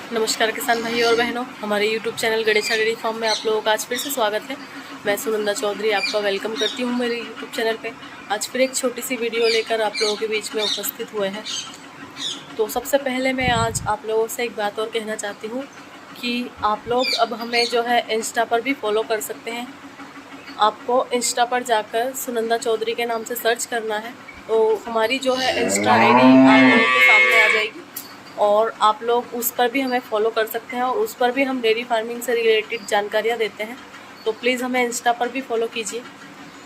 नमस्कार किसान भाई और बहनों, हमारे YouTube channel Ganesha dairy farm में आप लोगों का आज फिर से स्वागत है। मैं सुनंदा चौधरी आपका वेलकम करती हूँ मेरे YouTube चैनल पे। आज फिर एक छोटी सी वीडियो लेकर आप लोगों के बीच में उपस्थित हुए हैं। तो सबसे पहले मैं आज आप लोगों से एक बात और कहना चाहती हूँ कि आप लोग अब हमें जो है इंस्टा पर भी फॉलो कर सकते हैं। आपको इंस्टा पर जाकर सुनंदा चौधरी के नाम से सर्च करना है, तो हमारी जो है इंस्टा ID आप लोगों के सामने आ जाएगी और आप लोग उस पर भी हमें फॉलो कर सकते हैं और उस पर भी हम डेयरी फार्मिंग से रिलेटेड जानकारियाँ देते हैं। तो प्लीज़ हमें इंस्टा पर भी फॉलो कीजिए।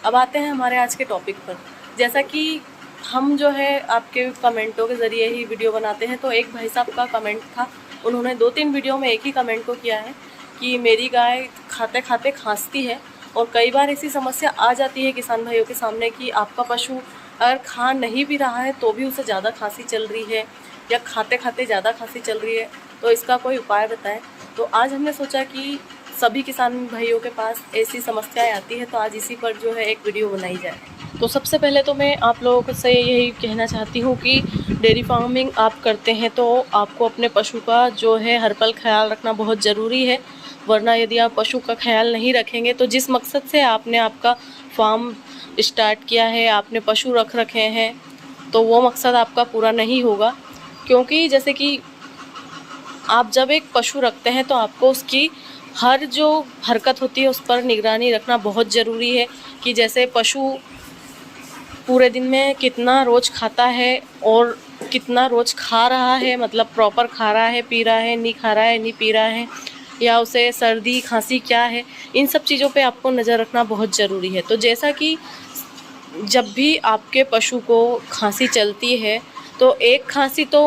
अब आते हैं हमारे आज के टॉपिक पर। जैसा कि हम जो है आपके कमेंटों के ज़रिए ही वीडियो बनाते हैं, तो एक भाई साहब का कमेंट था, उन्होंने 2-3 वीडियो में एक ही कमेंट को किया है कि मेरी गाय खाते खाते खांसती है। और कई बार ऐसी समस्या आ जाती है किसान भाइयों के सामने कि आपका पशु अगर खा नहीं भी रहा है तो भी उसे ज़्यादा खांसी चल रही है या खाते खाते ज़्यादा खांसी चल रही है, तो इसका कोई उपाय बताएं। तो आज हमने सोचा कि सभी किसान भाइयों के पास ऐसी समस्याएं आती है, तो आज इसी पर जो है एक वीडियो बनाई जाए। तो सबसे पहले तो मैं आप लोगों से यही कहना चाहती हूँ कि डेयरी फार्मिंग आप करते हैं तो आपको अपने पशु का जो है हर पल ख्याल रखना बहुत ज़रूरी है। वरना यदि आप पशु का ख्याल नहीं रखेंगे तो जिस मकसद से आपने आपका फार्म स्टार्ट किया है, आपने पशु रख रखे हैं, तो वो मकसद आपका पूरा नहीं होगा। क्योंकि जैसे कि आप जब एक पशु रखते हैं तो आपको उसकी हर जो हरकत होती है उस पर निगरानी रखना बहुत ज़रूरी है कि जैसे पशु पूरे दिन में कितना रोज़ खाता है और कितना रोज़ खा रहा है, मतलब प्रॉपर खा रहा है, पी रहा है, नहीं खा रहा है, नहीं पी रहा है, या उसे सर्दी खांसी क्या है, इन सब चीज़ों पे आपको नज़र रखना बहुत ज़रूरी है। तो जैसा कि जब भी आपके पशु को खांसी चलती है तो एक खांसी तो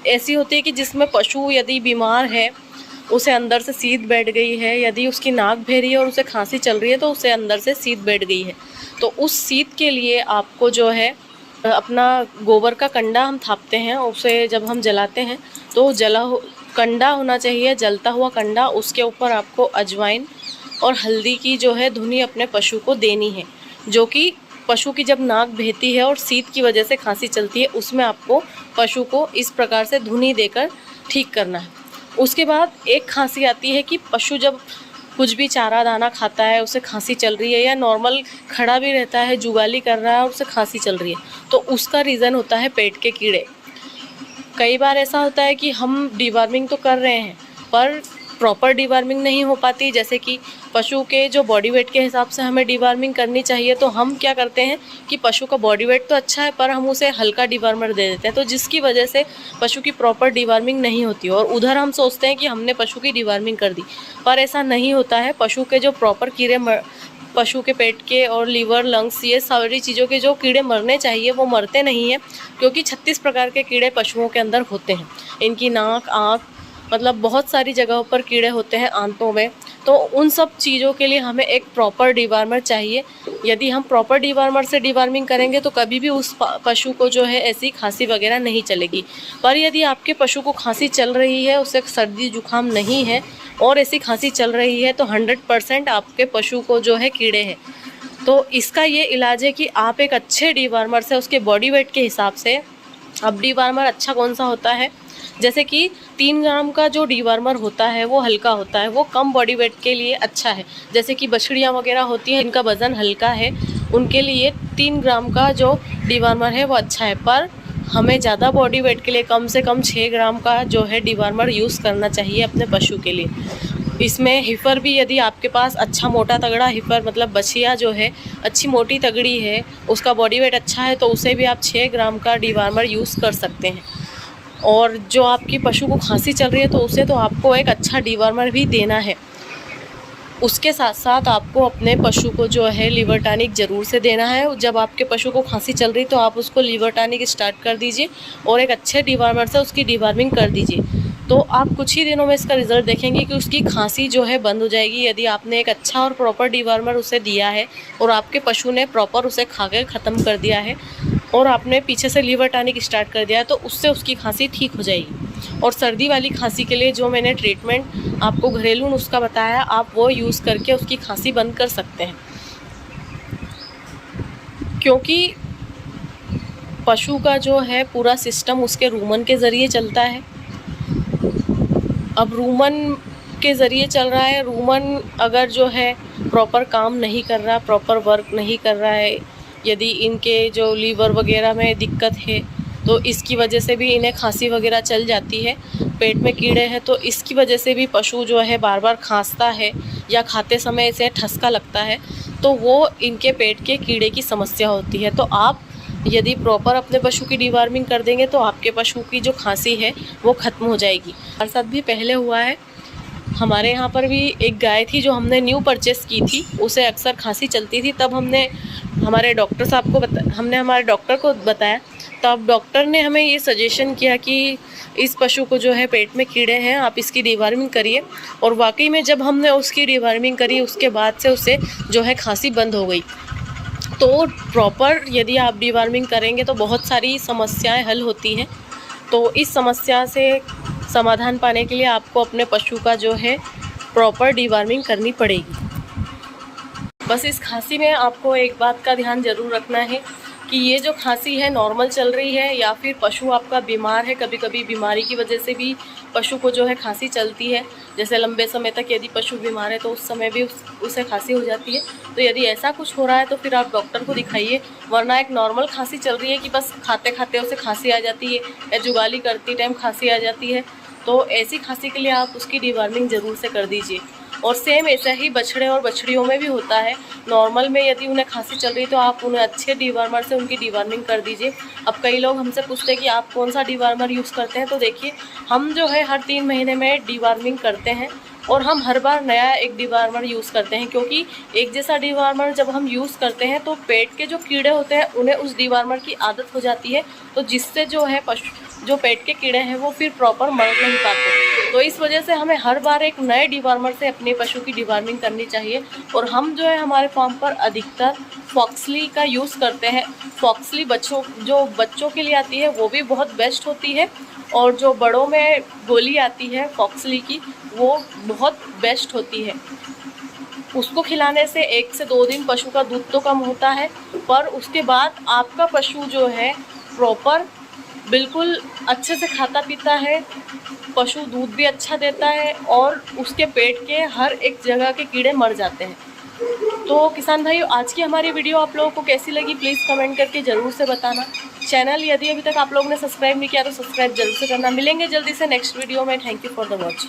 ऐसी होती है कि जिसमें पशु यदि बीमार है, उसे अंदर से सीध बैठ गई है, यदि उसकी नाक बह रही है और उसे खांसी चल रही है तो उसे अंदर से सीध बैठ गई है। तो उस सीध के लिए आपको जो है अपना गोबर का कंडा हम थापते हैं, उसे जब हम जलाते हैं तो कंडा होना चाहिए, जलता हुआ कंडा। उसके ऊपर आपको अजवाइन और हल्दी की जो है धुनी अपने पशु को देनी है, जो कि पशु की जब नाक बहती है और सीध की वजह से खांसी चलती है, उसमें आपको पशु को इस प्रकार से धुनी देकर ठीक करना है। उसके बाद एक खांसी आती है कि पशु जब कुछ भी चारा दाना खाता है, उसे खांसी चल रही है, या नॉर्मल खड़ा भी रहता है, जुगाली कर रहा है और उसे खांसी चल रही है, तो उसका रीज़न होता है पेट के कीड़े। कई बार ऐसा होता है कि हम डिवार्मिंग तो कर रहे हैं पर प्रॉपर डिवार्मिंग नहीं हो पाती। जैसे कि पशु के जो बॉडी वेट के हिसाब से हमें डिवार्मिंग करनी चाहिए, तो हम क्या करते हैं कि पशु का बॉडी वेट तो अच्छा है पर हम उसे हल्का डिवार्मर दे देते हैं, तो जिसकी वजह से पशु की प्रॉपर डिवार्मिंग नहीं होती। और उधर हम सोचते हैं कि हमने पशु की डिवार्मिंग कर दी, पर ऐसा नहीं होता है। पशु के जो प्रॉपर कीड़े पशु के पेट के और लीवर, लंग्स, ये सारी चीज़ों के जो कीड़े मरने चाहिए वो मरते नहीं हैं, क्योंकि 36 प्रकार के कीड़े पशुओं के अंदर होते हैं। इनकी नाक, आँख, मतलब बहुत सारी जगहों पर कीड़े होते हैं, आंतों में। तो उन सब चीज़ों के लिए हमें एक प्रॉपर डिवार्मर चाहिए। यदि हम प्रॉपर डिवार्मर से डिवार्मिंग करेंगे तो कभी भी उस पशु को जो है ऐसी खांसी वगैरह नहीं चलेगी। पर यदि आपके पशु को खांसी चल रही है, उसे सर्दी जुकाम नहीं है और ऐसी खांसी चल रही है, तो 100% आपके पशु को जो है कीड़े हैं। तो इसका ये इलाज है कि आप एक अच्छे डिवार्मर से उसके बॉडी वेट के हिसाब से, अब डिवार्मर अच्छा कौन सा होता है, जैसे कि 3 ग्राम का जो डिवार्मर होता है वो हल्का होता है, वो कम बॉडी वेट के लिए अच्छा है। जैसे कि बछड़ियाँ वगैरह होती हैं, इनका वज़न हल्का है, उनके लिए 3 ग्राम का जो डिवार्मर है वो अच्छा है। पर हमें ज़्यादा बॉडी वेट के लिए कम से कम 6 ग्राम का जो है डिवार्मर यूज़ करना चाहिए अपने पशु के लिए। इसमें हिफर भी, यदि आपके पास अच्छा मोटा तगड़ा हिफर, मतलब बछिया जो है अच्छी मोटी तगड़ी है, उसका बॉडी वेट अच्छा है, तो उसे भी आप 6 ग्राम का डिवार्मर यूज़ कर सकते हैं। और जो आपकी पशु को खांसी चल रही है तो उसे तो आपको एक अच्छा डिवार्मर भी देना है। उसके साथ साथ आपको अपने पशु को जो है लिवर टॉनिक ज़रूर से देना है। जब आपके पशु को खांसी चल रही तो आप उसको लिवर टॉनिक स्टार्ट कर दीजिए और एक अच्छे डिवार्मर से उसकी डिवार्मिंग कर दीजिए। तो आप कुछ ही दिनों में इसका रिज़ल्ट देखेंगे कि उसकी खांसी जो है बंद हो जाएगी, यदि आपने एक अच्छा और प्रॉपर डिवार्मर उसे दिया है और आपके पशु ने प्रॉपर उसे खा कर ख़त्म कर दिया है और आपने पीछे से लिवर टॉनिक स्टार्ट कर दिया है, तो उससे उसकी खांसी ठीक हो जाएगी। और सर्दी वाली खांसी के लिए जो मैंने ट्रीटमेंट आपको घरेलू नुस्खा बताया, आप वो यूज़ करके उसकी खांसी बंद कर सकते हैं। क्योंकि पशु का जो है पूरा सिस्टम उसके रूमन के ज़रिए चलता है। अब रूमन के ज़रिए चल रहा है। रूमन अगर जो है प्रॉपर काम नहीं कर रहा, प्रॉपर वर्क नहीं कर रहा है, यदि इनके जो लीवर वगैरह में दिक्कत है तो इसकी वजह से भी इन्हें खांसी वगैरह चल जाती है। पेट में कीड़े हैं तो इसकी वजह से भी पशु जो है बार बार खांसता है या खाते समय इसे ठसका लगता है, तो वो इनके पेट के कीड़े की समस्या होती है। तो आप यदि प्रॉपर अपने पशु की डिवार्मिंग कर देंगे तो आपके पशु की जो खांसी है वो ख़त्म हो जाएगी। हमारे साथ भी पहले हुआ है। हमारे यहाँ पर भी एक गाय थी जो हमने न्यू परचेस की थी, उसे अक्सर खांसी चलती थी। तब हमने हमारे डॉक्टर को बताया। तब डॉक्टर ने हमें ये सजेशन किया कि इस पशु को जो है पेट में कीड़े हैं, आप इसकी डिवार्मिंग करिए। और वाकई में जब हमने उसकी डिवार्मिंग करी उसके बाद से उसे जो है खांसी बंद हो गई। तो प्रॉपर यदि आप डिवार्मिंग करेंगे तो बहुत सारी समस्याएं हल होती हैं। तो इस समस्या से समाधान पाने के लिए आपको अपने पशु का जो है प्रॉपर डिवार्मिंग करनी पड़ेगी। बस इस खांसी में आपको एक बात का ध्यान ज़रूर रखना है कि ये जो खांसी है नॉर्मल चल रही है या फिर पशु आपका बीमार है। कभी कभी बीमारी की वजह से भी पशु को जो है खांसी चलती है। जैसे लंबे समय तक यदि पशु बीमार है तो उस समय भी उसे खांसी हो जाती है। तो यदि ऐसा कुछ हो रहा है तो फिर आप डॉक्टर को दिखाइए। वरना एक नॉर्मल खांसी चल रही है कि बस खाते खाते उसे खांसी आ जाती है या जुगाली करती टाइम खांसी आ जाती है, तो ऐसी खांसी के लिए आप उसकी डिवार्मिंग ज़रूर से कर दीजिए। और सेम ऐसा ही बछड़े और बछड़ियों में भी होता है। नॉर्मल में यदि उन्हें खांसी चल रही है तो आप उन्हें अच्छे डिवार्मर से उनकी डिवार्मिंग कर दीजिए। अब कई लोग हमसे पूछते हैं कि आप कौन सा डिवार्मर यूज़ करते हैं, तो देखिए हम जो है हर 3 महीने में डिवार्मिंग करते हैं और हम हर बार नया एक डिवार्मर यूज़ करते हैं। क्योंकि एक जैसा डिवार्मर जब हम यूज़ करते हैं तो पेट के जो कीड़े होते हैं उन्हें उस डिवार्मर की आदत हो जाती है, तो जिससे जो है पशु जो पेट के कीड़े हैं वो फिर प्रॉपर मर नहीं पाते। तो इस वजह से हमें हर बार एक नए डिवार्मर से अपने पशु की डिवार्मिंग करनी चाहिए। और हम जो है हमारे फार्म पर अधिकतर फॉक्सली का यूज़ करते हैं। फॉक्सली बच्चों के लिए आती है वो भी बहुत बेस्ट होती है, और जो बड़ों में गोली आती है फॉक्सली की वो बहुत बेस्ट होती है। उसको खिलाने से 1 से 2 दिन पशु का दूध तो कम होता है, पर उसके बाद आपका पशु जो है प्रॉपर बिल्कुल अच्छे से खाता पीता है, पशु दूध भी अच्छा देता है और उसके पेट के हर एक जगह के कीड़े मर जाते हैं। तो किसान भाइयों, आज की हमारी वीडियो आप लोगों को कैसी लगी प्लीज़ कमेंट करके ज़रूर से बताना। चैनल यदि अभी तक आप लोगों ने सब्सक्राइब नहीं किया तो सब्सक्राइब जरूर से करना। मिलेंगे जल्दी से नेक्स्ट वीडियो में। Thank you for the watch.